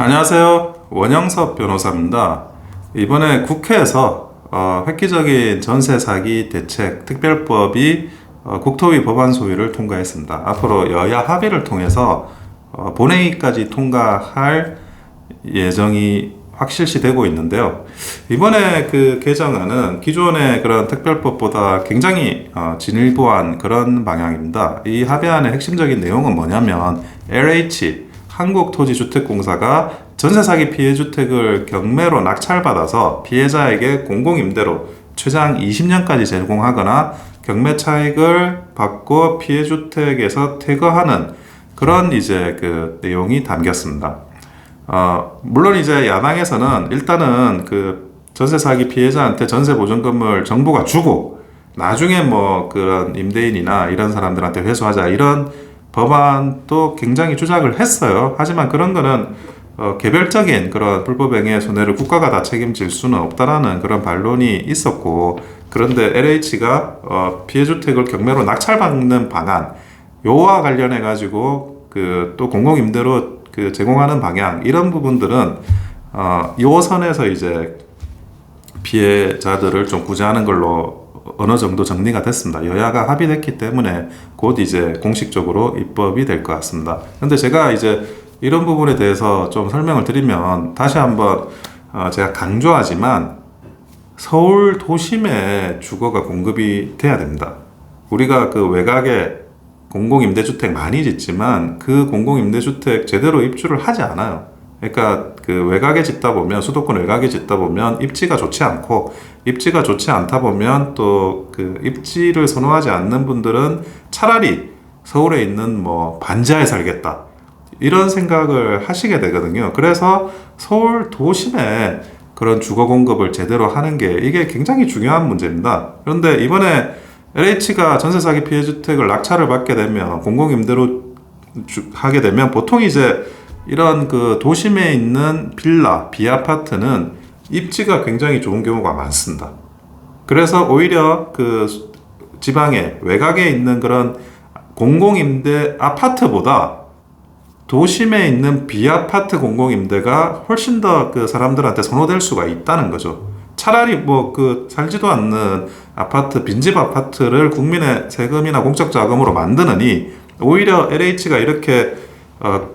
안녕하세요. 원영섭 변호사입니다. 이번에 국회에서 획기적인 전세 사기 대책 특별법이 국토위 법안 소위를 통과했습니다. 앞으로 여야 합의를 통해서 본회의까지 통과할 예정이 확실시되고 있는데요. 이번에 그 개정안은 기존의 그런 특별법보다 굉장히 진일보한 그런 방향입니다. 이 합의안의 핵심적인 내용은 뭐냐면 LH 한국토지주택공사가 전세 사기 피해 주택을 경매로 낙찰받아서 피해자에게 공공임대로 최장 20년까지 제공하거나 경매 차익을 받고 피해 주택에서 퇴거하는 그런 이제 그 내용이 담겼습니다. 물론 이제 야당에서는 일단은 그 전세 사기 피해자한테 전세 보증금을 정부가 주고 나중에 뭐 그런 임대인이나 이런 사람들한테 회수하자 이런 법안도 굉장히 주장을 했어요. 하지만 그런 거는 개별적인 그런 불법행위의 손해를 국가가 다 책임질 수는 없다라는 그런 반론이 있었고, 그런데 LH가 피해주택을 경매로 낙찰받는 방안 요와 관련해 가지고 그 또 공공임대로 그 제공하는 방향 이런 부분들은 요 선에서 이제 피해자들을 좀 구제하는 걸로 어느 정도 정리가 됐습니다. 여야가 합의됐기 때문에 곧 이제 공식적으로 입법이 될 것 같습니다. 그런데 제가 이제 이런 부분에 대해서 좀 설명을 드리면 다시 한번 제가 강조하지만 서울 도심에 주거가 공급이 돼야 됩니다. 우리가 그 외곽에 공공임대주택 많이 짓지만 그 공공임대주택 제대로 입주를 하지 않아요. 그러니까 그 외곽에 짓다 보면 수도권 외곽에 짓다 보면 입지가 좋지 않고, 입지가 좋지 않다 보면 또 그 입지를 선호하지 않는 분들은 차라리 서울에 있는 뭐 반지하에 살겠다 이런 생각을 하시게 되거든요. 그래서 서울 도심에 그런 주거 공급을 제대로 하는 게 이게 굉장히 중요한 문제입니다. 그런데 이번에 LH가 전세 사기 피해 주택을 낙찰을 받게 되면 공공임대로 하게 되면 보통 이제 이런 그 도심에 있는 빌라, 비아파트는 입지가 굉장히 좋은 경우가 많습니다. 그래서 오히려 그 지방에 외곽에 있는 그런 공공임대 아파트보다 도심에 있는 비아파트 공공임대가 훨씬 더 그 사람들한테 선호될 수가 있다는 거죠. 차라리 뭐 그 살지도 않는 아파트, 빈집 아파트를 국민의 세금이나 공적 자금으로 만드느니 오히려 LH가 이렇게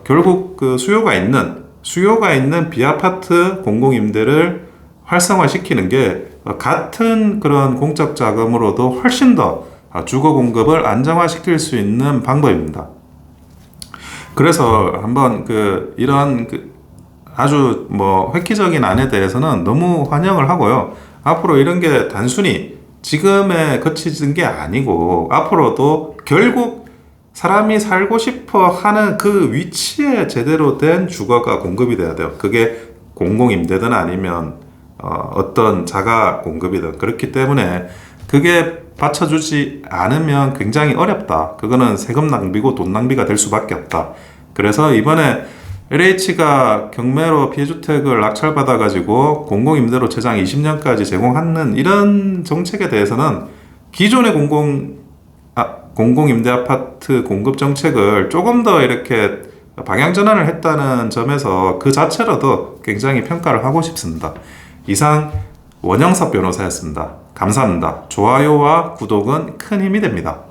결국 그 수요가 있는 비아파트 공공임대를 활성화시키는 게 같은 그런 공적 자금으로도 훨씬 더 주거 공급을 안정화시킬 수 있는 방법입니다. 그래서 한번 그 이런 아주 뭐 획기적인 안에 대해서는 너무 환영을 하고요. 앞으로 이런 게 단순히 지금에 그치는 게 아니고 앞으로도 결국 사람이 살고 싶어 하는 그 위치에 제대로 된 주거가 공급이 돼야 돼요. 그게 공공임대든 아니면 어떤 자가 공급이든. 그렇기 때문에 그게 받쳐주지 않으면 굉장히 어렵다. 그거는 세금 낭비고 돈 낭비가 될 수밖에 없다. 그래서 이번에 LH가 경매로 피해주택을 낙찰받아가지고 공공임대로 최장 20년까지 제공하는 이런 정책에 대해서는 기존의 공공임대 아파트 공급 정책을 조금 더 이렇게 방향 전환을 했다는 점에서 그 자체로도 굉장히 평가를 하고 싶습니다. 이상 원영섭 변호사였습니다. 감사합니다. 좋아요와 구독은 큰 힘이 됩니다.